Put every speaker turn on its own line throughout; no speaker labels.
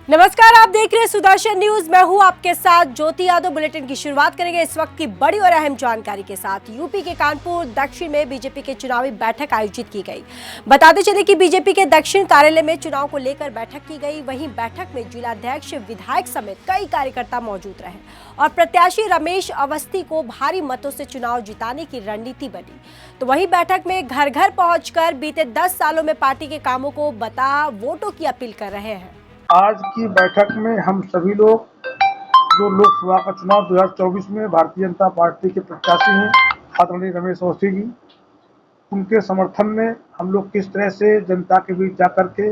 नमस्कार, आप देख रहे हैं सुदर्शन न्यूज। मैं हूं आपके साथ ज्योति यादव। बुलेटिन की शुरुआत करेंगे इस वक्त की बड़ी और अहम जानकारी के साथ। यूपी के कानपुर दक्षिण में बीजेपी के चुनावी बैठक आयोजित की गई। बताते चले कि बीजेपी के दक्षिण कार्यालय में चुनाव को लेकर बैठक की गई। वहीं बैठक में जिलाध्यक्ष, विधायक समेत कई कार्यकर्ता मौजूद रहे और प्रत्याशी रमेश अवस्थी को भारी मतों से चुनाव जिताने की रणनीति बनी। तो वहीं बैठक में घर घर पहुंचकर बीते 10 सालों में पार्टी के कामों को बता वोटों की अपील कर रहे हैं।
आज की बैठक में हम सभी लोग जो लोकसभा का चुनाव 2024 में भारतीय जनता पार्टी के प्रत्याशी हैं आदरणीय रमेश अवस्थी जी, उनके समर्थन में हम लोग किस तरह से जनता के बीच जाकर के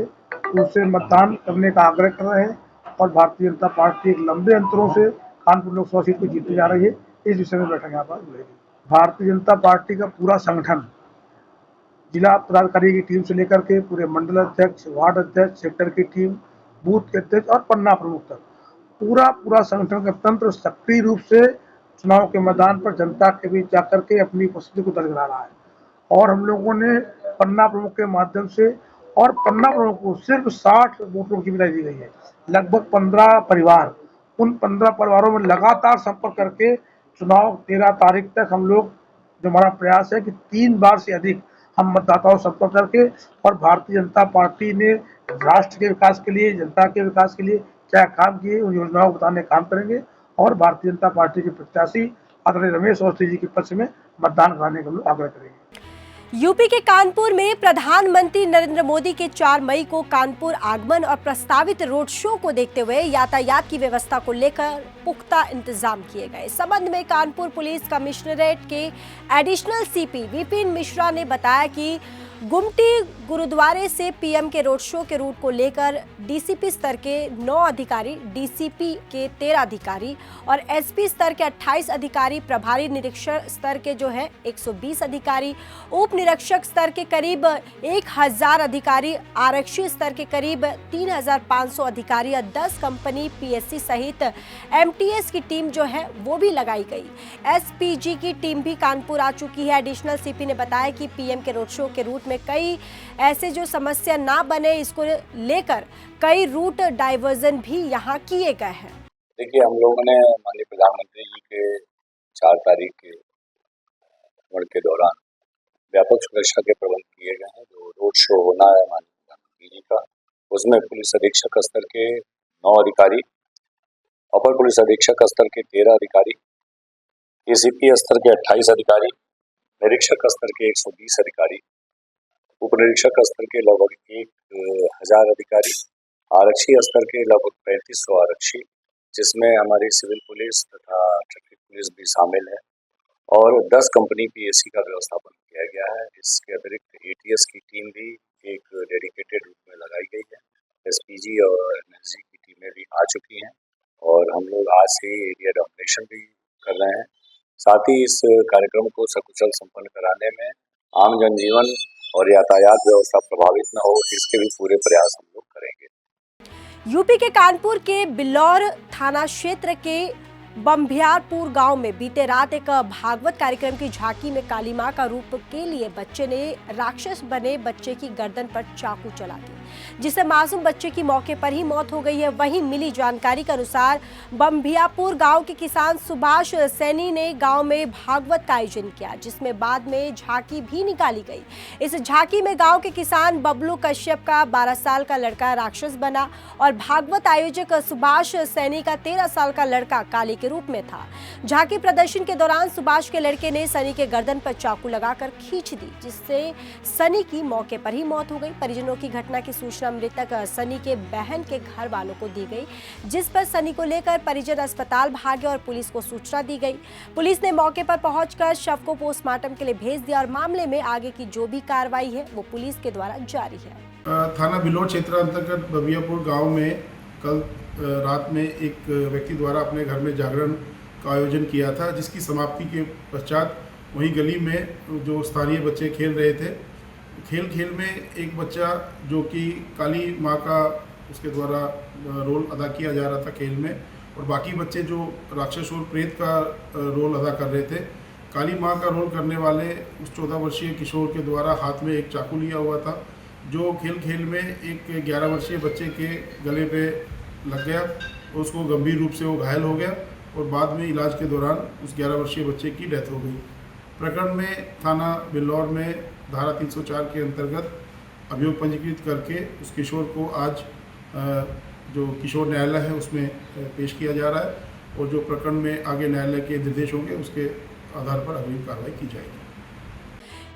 उनसे मतदान करने का आग्रह कर रहे हैं और भारतीय जनता पार्टी एक लंबे अंतरों से कानपुर लोकसभा सीट को जीतने जा रही है, इस विषय में बैठक यहाँ पर हुई। भारतीय जनता पार्टी का पूरा संगठन जिला पदाधिकारी की टीम से लेकर के पूरे मंडल अध्यक्ष, वार्ड अध्यक्ष, सेक्टर की टीम, बूथ के अध्यक्ष और पन्ना प्रमुख तक पूरा संगठन का तंत्र सक्रिय रूप से चुनाव के मैदान पर जनता के बीच जाकर के अपनी उपस्थिति को दर्ज करा रहा है। और हम लोगों ने पन्ना प्रमुख के माध्यम से और पन्ना प्रमुख को सिर्फ 60 वोटों की जिम्मेदारी दी गई है। लगभग 15 परिवार, उन 15 परिवारों में लगातार संपर्क करके चुनाव 13 तारीख तक हम लोग, जो हमारा प्रयास है कि 3 बार से अधिक हम मतदाताओं संपर्क करके और भारतीय जनता पार्टी ने राष्ट्र के विकास के लिए, जनता के विकास के लिए क्या काम किए, उन योजनाओं को बताने काम करेंगे और भारतीय जनता पार्टी के प्रत्याशी आदरणीय रमेश अवस्थी जी के पक्ष में मतदान कराने का हम लोग आग्रह करेंगे।
यूपी के कानपुर में प्रधानमंत्री नरेंद्र मोदी के 4 मई को कानपुर आगमन और प्रस्तावित रोड शो को देखते हुए यातायात की व्यवस्था को लेकर पुख्ता इंतजाम किए गए। इस संबंध में कानपुर पुलिस कमिश्नरेट के एडिशनल सीपी विपिन मिश्रा ने बताया कि गुमटी गुरुद्वारे से पीएम के रोड शो के रूट को लेकर डीसीपी स्तर के 9 अधिकारी, डीसीपी के 13 अधिकारी और एसपी स्तर के 28 अधिकारी, प्रभारी निरीक्षक स्तर के जो है 120 अधिकारी, उप निरीक्षक स्तर के करीब 1000 अधिकारी, आरक्षी स्तर के करीब 3500 अधिकारी और 10 कंपनी पीएससी सहित एमटीएस की टीम जो है वो भी लगाई गई। एसपीजी की टीम भी कानपुर आ चुकी है। एडिशनल सीपी ने बताया कि पीएम के रोड शो के रूट में कई ऐसे जो समस्या ना बने, इसको लेकर कई रूट डाइवर्जन भी यहाँ किए गए हैं।
देखिए, हम लोगों ने माननीय प्रधानमंत्री जी के 4 तारीख के भ्रमण के दौरान व्यापक सुरक्षा के प्रबंध किए गए हैं। जो रोड शो होना है माननीय प्रधानमंत्री जी का, उसमें पुलिस अधीक्षक स्तर के 9 अधिकारी, अपर पुलिस अधीक्षक स्तर के 13 अधिकारी, एसीपी स्तर के 28 अधिकारी, निरीक्षक स्तर के 120 अधिकारी, उप निरीक्षक स्तर के लगभग 1000 अधिकारी, आरक्षी स्तर के लगभग 3500 आरक्षी, जिसमें हमारी सिविल पुलिस तथा ट्रैफिक पुलिस भी शामिल है और 10 कंपनी पीएससी का व्यवस्थापन किया गया है। इसके अतिरिक्त एटीएस की टीम भी एक डेडिकेटेड रूप में लगाई गई है। एसपीजी और एनएसजी की टीमें भी आ चुकी हैं और हम लोग आज से एरिया डोमिनेशन भी कर रहे हैं। साथ ही इस कार्यक्रम को सकुशल संपन्न कराने में आम जनजीवन और यातायात व्यवस्था प्रभावित न हो, इसके भी पूरे प्रयास हम लोग करेंगे।
यूपी के कानपुर के बिल्लौर थाना क्षेत्र के बम्बियारपुर गांव में बीते रात एक भागवत कार्यक्रम की झांकी में काली मां का रूप के लिए बच्चे ने राक्षस बने बच्चे की गर्दन पर चाकू चला दिया, जिससे मासूम बच्चे की मौके पर ही मौत हो गई है। वहीं मिली जानकारी के अनुसार बम्बियारपुर गांव के किसान सुभाष सैनी ने गांव में भागवत का आयोजन किया, जिसमें बाद में झांकी भी निकाली गई। इस झांकी में गांव के किसान बबलू कश्यप का 12 साल का लड़का राक्षस बना और भागवत आयोजक सुभाष सैनी का 13 साल का लड़का काली के रूप में था। झांकी प्रदर्शन के दौरान सुभाष के लड़के ने सनी के गर्दन पर चाकू लगाकर खींच दी, जिससे सनी की मौके पर ही मौत हो गई। परिजनों की घटना की सूचना मृतक सनी के बहन के घर वालों को दी गई, जिस पर सनी को लेकर परिजन अस्पताल भागे और पुलिस को सूचना दी गई। पुलिस ने मौके पर पहुंचकर शव को पोस्टमार्टम के लिए भेज दिया और मामले में आगे की जो भी कार्रवाई है वो पुलिस के द्वारा जारी है।
थाना बिल्लौर क्षेत्र अंतर्गत बम्बियारपुर गांव में कल रात में एक व्यक्ति द्वारा अपने घर में जागरण का आयोजन किया था, जिसकी समाप्ति के पश्चात वहीं गली में जो स्थानीय बच्चे खेल रहे थे, खेल में एक बच्चा जो कि काली माँ का उसके द्वारा रोल अदा किया जा रहा था खेल में, और बाकी बच्चे जो राक्षस और प्रेत का रोल अदा कर रहे थे। काली माँ का रोल करने वाले उस 14 वर्षीय किशोर के द्वारा हाथ में एक चाकू लिया हुआ था, जो खेल में एक 11 वर्षीय बच्चे के गले पे लग गया और उसको गंभीर रूप से वो घायल हो गया और बाद में इलाज के दौरान उस 11 वर्षीय बच्चे की डेथ हो गई। प्रकरण में थाना बिल्लौर में धारा 304 के अंतर्गत अभियोग पंजीकृत करके उस किशोर को आज जो किशोर न्यायालय है उसमें पेश किया जा रहा है और जो प्रकरण में आगे न्यायालय के निर्देश होंगे उसके आधार पर अग्रिम कार्रवाई की जाएगी।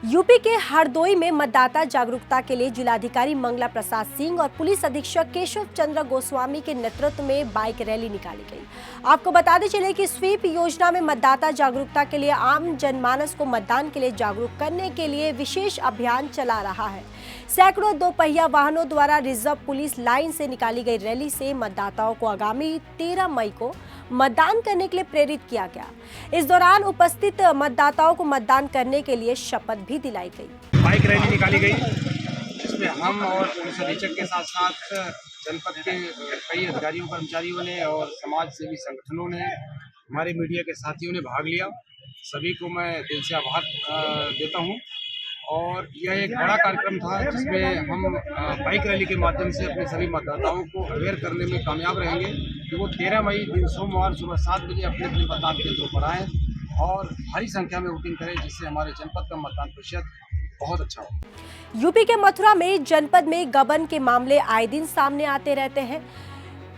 यूपी के हरदोई में मतदाता जागरूकता के लिए जिलाधिकारी मंगला प्रसाद सिंह और पुलिस अधीक्षक केशव चंद्र गोस्वामी के नेतृत्व में बाइक रैली निकाली गई। आपको बताते चले कि स्वीप योजना में मतदाता जागरूकता के लिए आम जनमानस को मतदान के लिए जागरूक करने के लिए विशेष अभियान चला रहा है। सैकड़ों दोपहिया वाहनों द्वारा रिजर्व पुलिस लाइन से निकाली गई रैली से मतदाताओं को आगामी 13 मई को मतदान करने के लिए प्रेरित किया गया। इस दौरान उपस्थित मतदाताओं को मतदान करने के लिए शपथ भी दिलाई गई।
बाइक रैली निकाली गई जिसमें हम और पुलिस अधीक्षक के साथ साथ जनपद के कई अधिकारियों कर्मचारियों ने और समाज सेवी संगठनों ने, हमारे मीडिया के साथियों ने भाग लिया। सभी को मैं दिल से आभार देता हूं। और यह एक बड़ा कार्यक्रम था जिसमें हम बाइक रैली के माध्यम से अपने सभी मतदाताओं को अवेयर करने में कामयाब रहेंगे कि वो 13 मई दिन सोमवार सुबह 7 बजे अपने अपने मतदान केंद्रों पर आएँ और भारी संख्या में वोटिंग करें, जिससे हमारे जनपद का मतदान प्रतिशत बहुत अच्छा हो।
यूपी के मथुरा में जनपद में गबन के मामले आए दिन सामने आते रहते हैं,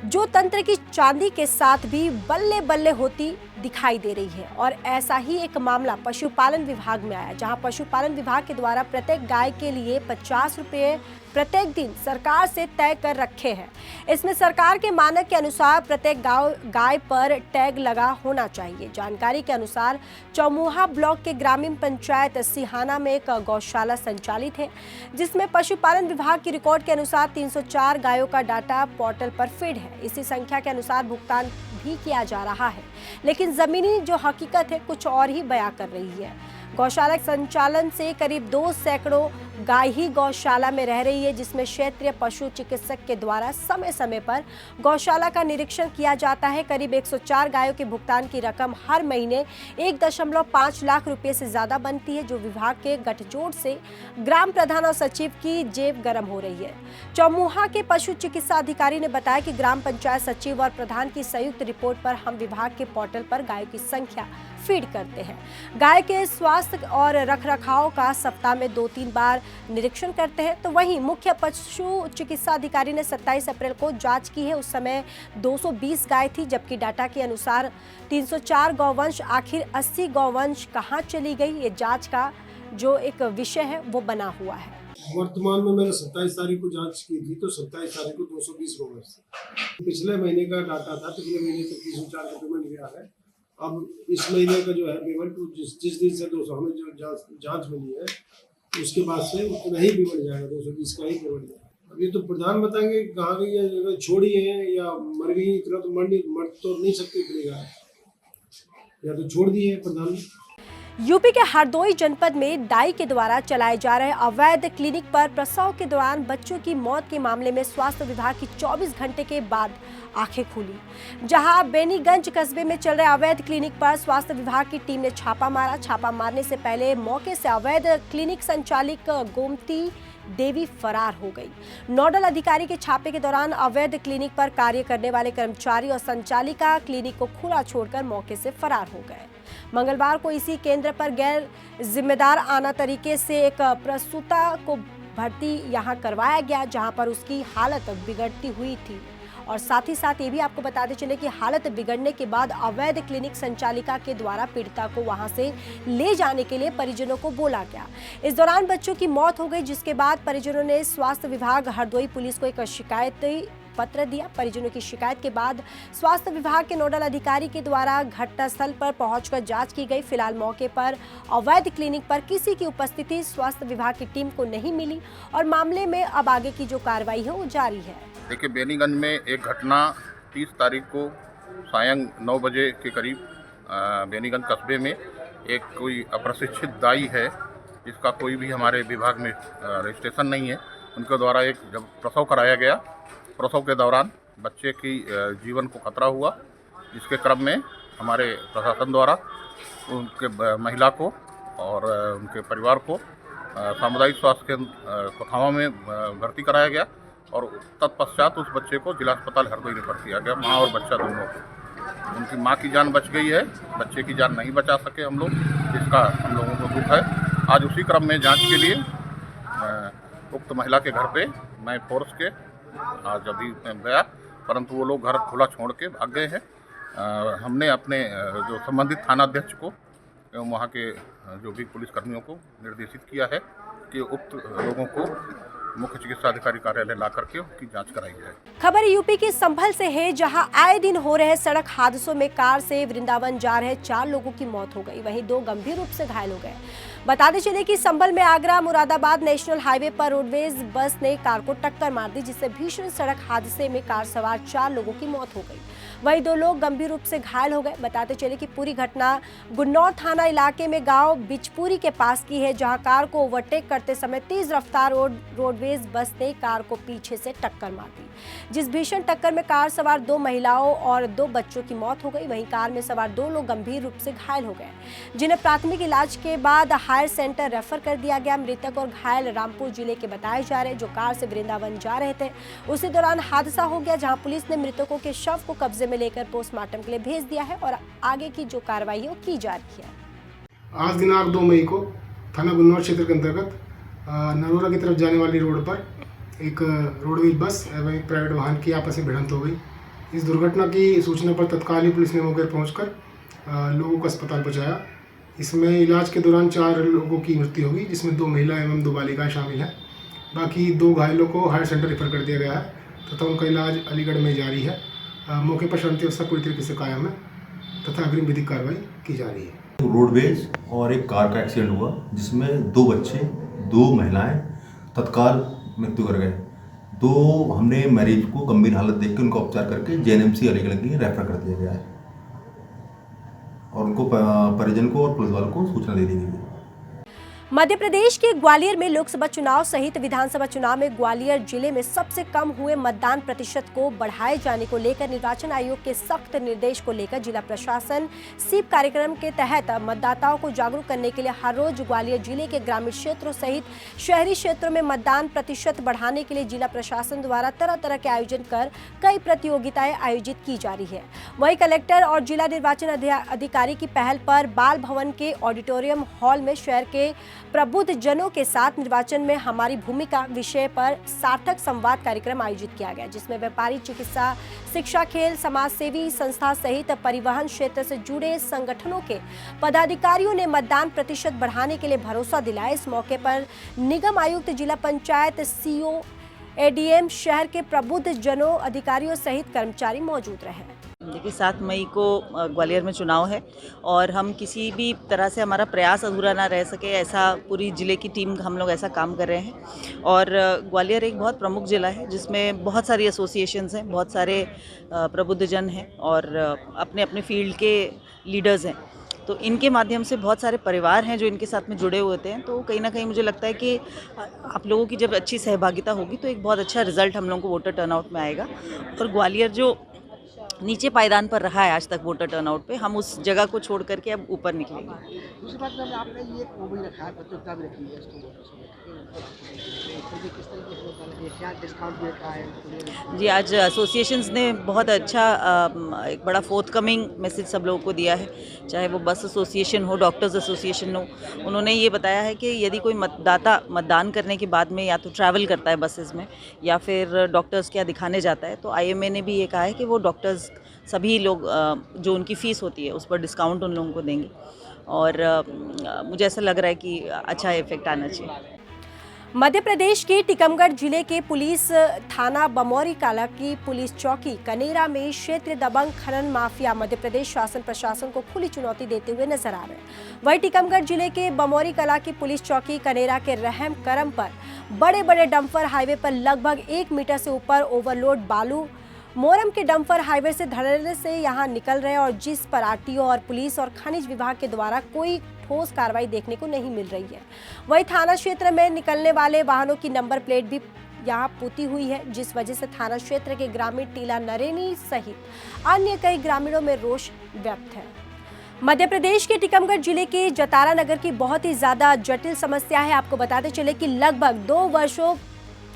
जो तंत्र की चांदी के साथ भी बल्ले बल्ले होती दिखाई दे रही है। और ऐसा ही एक मामला पशुपालन विभाग में आया, जहां पशुपालन विभाग के द्वारा प्रत्येक गाय के लिए 50 रुपये प्रत्येक दिन सरकार से तय कर रखे हैं। इसमें सरकार के मानक के अनुसार प्रत्येक गाय पर टैग लगा होना चाहिए। जानकारी के अनुसार चौमुहा ब्लॉक के ग्रामीण पंचायत सिहाना में एक गौशाला संचालित है, जिसमें पशुपालन विभाग की रिकॉर्ड के अनुसार 304 गायों का डाटा पोर्टल पर फीड है। इसी संख्या के अनुसार भुगतान भी किया जा रहा है, लेकिन जमीनी जो हकीकत है कुछ और ही बयां कर रही है। गौशाला संचालन से करीब 2 सैकड़ों गाय ही गौशाला में रह रही है, जिसमें क्षेत्रीय पशु चिकित्सक के द्वारा समय समय पर गौशाला का निरीक्षण किया जाता है। करीब 104 गायों के भुगतान की रकम हर महीने 1.5 लाख रुपए से ज्यादा बनती है, जो विभाग के गठजोड़ से ग्राम प्रधान और सचिव की जेब गर्म हो रही है। चौमुहा के पशु चिकित्सा अधिकारी ने बताया कि ग्राम पंचायत सचिव और प्रधान की संयुक्त रिपोर्ट पर हम विभाग के पोर्टल पर गायों की संख्या फीड करते हैं। गाय के स्वास्थ्य और रखरखाव का सप्ताह में 2-3 बार निरीक्षण करते हैं। तो वहीं मुख्य पशु चिकित्सा अधिकारी ने 27 अप्रैल को जांच की है। उस समय 220 गाय थी, जबकि डाटा के अनुसार 304 गौवंश। आखिर 80 गौवंश कहां चली गई, ये जांच का जो एक विषय है वो बना हुआ है।
वर्तमान में मैंने 27 तारीख को जांच की थी, तो 27 तारीख को 220 गौवंश पिछले महीने का डाटा था। पिछले महीने तक 304 का पेमेंट गया है। अब इस महीने का जो है पेमेंट जिस दिन से 200 हमें जो जांच मिली है उसके बाद से उतना ही पेमेंट जाएगा, 220 का ही पेमेंट जाएगा। अब ये तो प्रधान बताएंगे कहाँ गई है, छोड़ी है या मर गई। इतना तो मर तो नहीं सकती इतनी गाय, या तो छोड़ दी है प्रधान।
यूपी के हरदोई जनपद में दाई के द्वारा चलाए जा रहे अवैध क्लिनिक पर प्रसव के दौरान बच्चों की मौत के मामले में स्वास्थ्य विभाग की 24 घंटे के बाद आंखें खुली। जहां बेनीगंज कस्बे में चल रहे अवैध क्लिनिक पर स्वास्थ्य विभाग की टीम ने छापा मारा। छापा मारने से पहले मौके से अवैध क्लिनिक संचालिक गोमती देवी फरार हो गई। नोडल अधिकारी के छापे के दौरान अवैध क्लिनिक पर कार्य करने वाले कर्मचारी और संचालिका क्लिनिक को खुला छोड़कर मौके से फरार हो गए। मंगलवार को इसी केंद्र पर गैर जिम्मेदार आना तरीके से एक प्रसूता को भर्ती यहां करवाया गया, जहां पर उसकी हालत बिगड़ती हुई थी। और साथ ही साथ ये भी आपको बताते चले कि हालत बिगड़ने के बाद अवैध क्लिनिक संचालिका के द्वारा पीड़िता को वहां से ले जाने के लिए परिजनों को बोला गया। इस दौरान बच्चों की मौत हो गई, जिसके बाद परिजनों ने स्वास्थ्य विभाग हरदोई पुलिस को एक शिकायती पत्र दिया। परिजनों की शिकायत के बाद स्वास्थ्य विभाग के नोडल अधिकारी के द्वारा घटनास्थल पर पहुंचकर जांच की गई। फिलहाल मौके पर अवैध क्लिनिक पर किसी की उपस्थिति स्वास्थ्य विभाग की टीम को नहीं मिली और मामले में अब आगे की जो कार्रवाई है वो जारी है।
देखिए, बेनीगंज में एक घटना 30 तारीख को सायं 9 बजे के करीब बेनीगंज कस्बे में एक कोई अप्रशिक्षित दाई है, जिसका कोई भी हमारे विभाग में रजिस्ट्रेशन नहीं है, उनके द्वारा एक जब प्रसव कराया गया, प्रसव के दौरान बच्चे की जीवन को खतरा हुआ, जिसके क्रम में हमारे प्रशासन द्वारा उनके महिला को और उनके परिवार को सामुदायिक स्वास्थ्य केंद्र कोठावा में भर्ती कराया गया और तत्पश्चात उस बच्चे को जिला अस्पताल हरदोई रेफर किया गया, माँ और बच्चा दोनों को। उनकी माँ की जान बच गई है, बच्चे की जान नहीं बचा सके हम लोग, इसका हम लोगों को दुख है। आज उसी क्रम में जांच के लिए उक्त महिला के घर पे मैं फोर्स के आज अभी गया, परंतु वो लोग घर खुला छोड़ के भाग गए हैं। हमने अपने जो संबंधित थानाध्यक्ष को एवं वहाँ के जो भी पुलिसकर्मियों को निर्देशित किया है कि उक्त लोगों को मुख्य चिकित्सा अधिकारी कार्यालय ला करके उनकी जांच कराई जाए।
खबर यूपी के संभल से है, जहां आए दिन हो रहे सड़क हादसों में कार से वृंदावन जा रहे 4 लोगों की मौत हो गई, वहीं 2 गंभीर रूप से घायल हो गए। बताते चले कि संभल में आगरा मुरादाबाद नेशनल हाईवे पर रोडवेज बस ने कार को टक्कर मार दी, जिससे भीषण सड़क हादसे में कार सवार 4 लोगों की मौत हो गई, वहीं 2 लोग गंभीर रूप से घायल हो गए। बताते चले कि पूरी घटना गुन्नौर थाना इलाके में गांव बिचपुरी के पास की है, जहां कार को ओवरटेक करते समय तेज रफ्तार रोडवेज बस ने कार को पीछे से टक्कर मार दी, जिस भीषण टक्कर में कार सवार 2 महिलाओं और 2 बच्चों की मौत हो गई। वहीं कार में सवार 2 लोग गंभीर रूप से घायल हो गए, जिन्हें प्राथमिक इलाज के बाद हायर सेंटर रेफर कर दिया गया। मृतक और घायल रामपुर जिले के बताए जा रहे, जो कार से वृंदावन जा रहे थे। उसी दौरान हादसा हो गया, जहां पुलिस ने मृतकों के शव को कब्जे में लेकर पोस्टमार्टम के लिए भेज दिया है और आगे की जो कार्रवाई है वो की जा रही है।
आज दिनांक 2 मई को थाना गुन्नौर क्षेत्र के अंतर्गत नरोरा की तरफ जाने वाली रोड पर एक रोडवेज बस एवं एक प्राइवेट वाहन की आपस में भिड़ंत हो गई। इस दुर्घटना की सूचना पर तत्काल ही पुलिस ने मौके पर पहुंचकर लोगों को अस्पताल पहुंचाया। इसमें इलाज के दौरान 4 लोगों की मृत्यु होगी, जिसमें 2 महिला एवं 2 बालिकाएं शामिल हैं। बाकी 2 घायलों को हायर सेंटर रेफर कर दिया गया है तथा उनका इलाज अलीगढ़ में जारी है। मौके पर शांति व्यवस्था पूरी तरीके से कायम है तथा अग्रिम विधिक कार्रवाई की जा रही है।
रोडवेज और एक कार का एक्सीडेंट हुआ, जिसमें 2 बच्चे 2 महिलाएं तत्काल मृत्यु कर गए। 2 हमने मरीज को गंभीर हालत देख के उनका उपचार करके जेएनएमसी अलीगढ़ के लिए रेफर कर दिया गया है और उनको परिजन को और पुलिस वालों को सूचना दे दी गई है।
मध्य प्रदेश के ग्वालियर में लोकसभा चुनाव सहित विधानसभा चुनाव में ग्वालियर जिले में सबसे कम हुए मतदान प्रतिशत को बढ़ाए जाने को लेकर निर्वाचन आयोग के सख्त निर्देश को लेकर जिला प्रशासन स्वीप कार्यक्रम के तहत मतदाताओं को जागरूक करने के लिए हर रोज ग्वालियर जिले के ग्रामीण क्षेत्रों सहित शहरी क्षेत्रों में मतदान प्रतिशत बढ़ाने के लिए जिला प्रशासन द्वारा तरह तरह के आयोजन कर कई प्रतियोगिताएं आयोजित की जा रही है। वहीं कलेक्टर और जिला निर्वाचन अधिकारी की पहल पर बाल भवन के ऑडिटोरियम हॉल में शहर के प्रबुद्ध जनों के साथ निर्वाचन में हमारी भूमिका विषय पर सार्थक संवाद कार्यक्रम आयोजित किया गया, जिसमें व्यापारी, चिकित्सा, शिक्षा, खेल, समाज सेवी संस्था सहित परिवहन क्षेत्र से जुड़े संगठनों के पदाधिकारियों ने मतदान प्रतिशत बढ़ाने के लिए भरोसा दिलाया। इस मौके पर निगम आयुक्त, जिला पंचायत सीईओ, एडीएम, शहर के प्रबुद्ध जनों, अधिकारियों सहित कर्मचारी मौजूद रहे।
देखिए 7 मई को ग्वालियर में चुनाव है और हम किसी भी तरह से हमारा प्रयास अधूरा ना रह सके, ऐसा पूरी ज़िले की टीम हम लोग ऐसा काम कर रहे हैं। और ग्वालियर एक बहुत प्रमुख ज़िला है जिसमें बहुत सारी एसोसिएशंस हैं, बहुत सारे प्रबुद्धजन हैं और अपने अपने फील्ड के लीडर्स हैं। तो इनके माध्यम से बहुत सारे परिवार हैं जो इनके साथ में जुड़े हुए थे। तो कहीं ना कहीं मुझे लगता है कि आप लोगों की जब अच्छी सहभागिता होगी तो एक बहुत अच्छा रिजल्ट हम लोगों को वोटर टर्नआउट में आएगा। और ग्वालियर जो नीचे पायदान पर रहा है आज तक वोटर टर्नआउट पे, हम उस जगह को छोड़ करके अब ऊपर निकलेंगे।
दूसरी बात जब आपने ये वो भी रखा है, प्रतियोगिता भी रखी है किस तरीके से होता है, क्या डिस्काउंट भी रखा है?
जी, आज एसोसिएशंस ने बहुत अच्छा एक बड़ा फोर्थकमिंग मैसेज सब लोगों को दिया है, चाहे वो बस एसोसिएशन हो, डॉक्टर्स एसोसिएशन हो। उन्होंने ये बताया है कि यदि कोई मतदाता मतदान करने के बाद में या तो ट्रैवल करता है बसेस में या फिर डॉक्टर्स क्या दिखाने जाता है, तो आईएमए ने भी ये कहा है कि वो डॉक्टर्स सभी लोग जो उनकी फ़ीस होती है उस पर डिस्काउंट उन लोगों को देंगे। और मुझे ऐसा लग रहा है कि अच्छा इफेक्ट आना चाहिए।
मध्य प्रदेश के टीकमगढ़ जिले के पुलिस थाना बमौरी कला की पुलिस चौकी कनेरा में क्षेत्रीय दबंग खनन माफिया मध्य प्रदेश शासन प्रशासन को खुली चुनौती देते हुए नजर आ रहे हैं। वहीं टीकमगढ़ जिले के बमौरी कला की पुलिस चौकी कनेरा के रहम करम पर बड़े बड़े डंपर हाईवे पर लगभग 1 मीटर से ऊपर ओवरलोड बालू मोरम के डंपर हाईवे से धड़ल्ले से यहां निकल रहे और जिस पर आरटीओ और पुलिस और खनिज विभाग के द्वारा कोई ठोस कार्रवाई देखने को नहीं मिल रही है। वहीं थाना क्षेत्र में निकलने वाले वाहनों की नंबर प्लेट भी यहां पुती हुई है, जिस वजह से थाना क्षेत्र के ग्रामीण टीला नरेनी सहित अन्य कई ग्रामीणों में रोष व्यक्त है। मध्य प्रदेश के टीकमगढ़ जिले के जतारा नगर की बहुत ही ज्यादा जटिल समस्या है। आपको बताते चले कि लगभग 2 वर्षों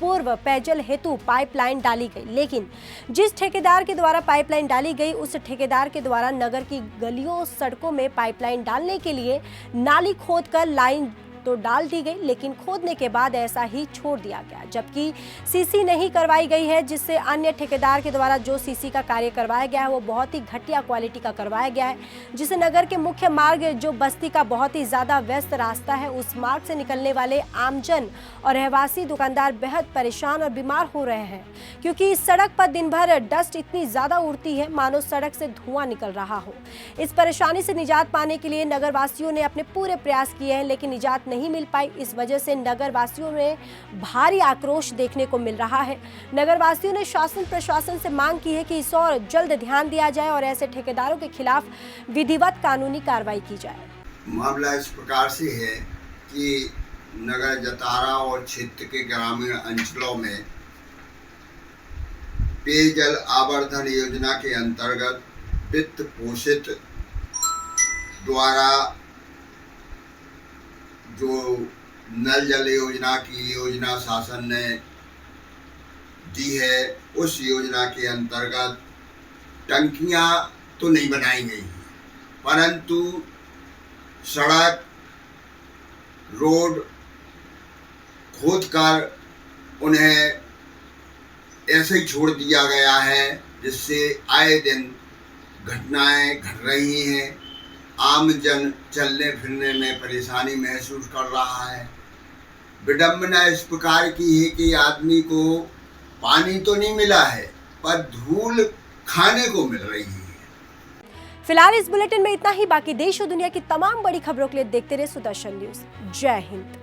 पूर्व पेयजल हेतु पाइपलाइन डाली गई, लेकिन जिस ठेकेदार के द्वारा पाइपलाइन डाली गई उस ठेकेदार के द्वारा नगर की गलियों सड़कों में पाइपलाइन डालने के लिए नाली खोदकर लाइन तो डाल दी गई, लेकिन खोदने के बाद ऐसा ही छोड़ दिया गया, जबकि सीसी नहीं करवाई गई है, जिससे अन्य ठेकेदार के द्वारा जो सीसी का कार्य करवाया गया है वो बहुत ही घटिया क्वालिटी का करवाया गया है, जिससे नगर के मुख्य मार्ग जो बस्ती का बहुत ही ज्यादा व्यस्त रास्ता है उस मार्ग से निकलने वाले आमजन और रहवासी दुकानदार बेहद परेशान और बीमार हो रहे हैं, क्योंकि इस सड़क पर दिन भर डस्ट इतनी ज्यादा उड़ती है मानो सड़क से धुआं निकल रहा हो। इस परेशानी से निजात पाने के लिए नगर वासियों ने अपने पूरे प्रयास किए हैं, लेकिन निजात नहीं मिल पाई। इस वजह से नगर वासियों में भारी आक्रोश देखने को मिल रहा है। नगर वासियों ने शासन प्रशासन से मांग की है कि इस और जल्द ध्यान दिया जाए और ऐसे ठेकेदारों के खिलाफ विधिवत कानूनी कार्रवाई की जाए।
मामला इस प्रकार से है कि नगर जतारा और क्षेत्र के ग्रामीण अंचलों में पेयजल आवर्धन योजना के अंतर्गत वित्त पोषित द्वारा जो नल जल योजना की योजना शासन ने दी है, उस योजना के अंतर्गत टंकियां तो नहीं बनाई गई, परंतु सड़क रोड खोदकर उन्हें ऐसे ही छोड़ दिया गया है, जिससे आए दिन घटनाएं घट रही हैं। आम जन चलने फिरने में परेशानी महसूस कर रहा है। विडंबना इस प्रकार की है कि आदमी को पानी तो नहीं मिला है, पर धूल खाने को मिल रही है।
फिलहाल इस बुलेटिन में इतना ही। बाकी देश और दुनिया की तमाम बड़ी खबरों के लिए देखते रहे सुदर्शन न्यूज। जय हिंद।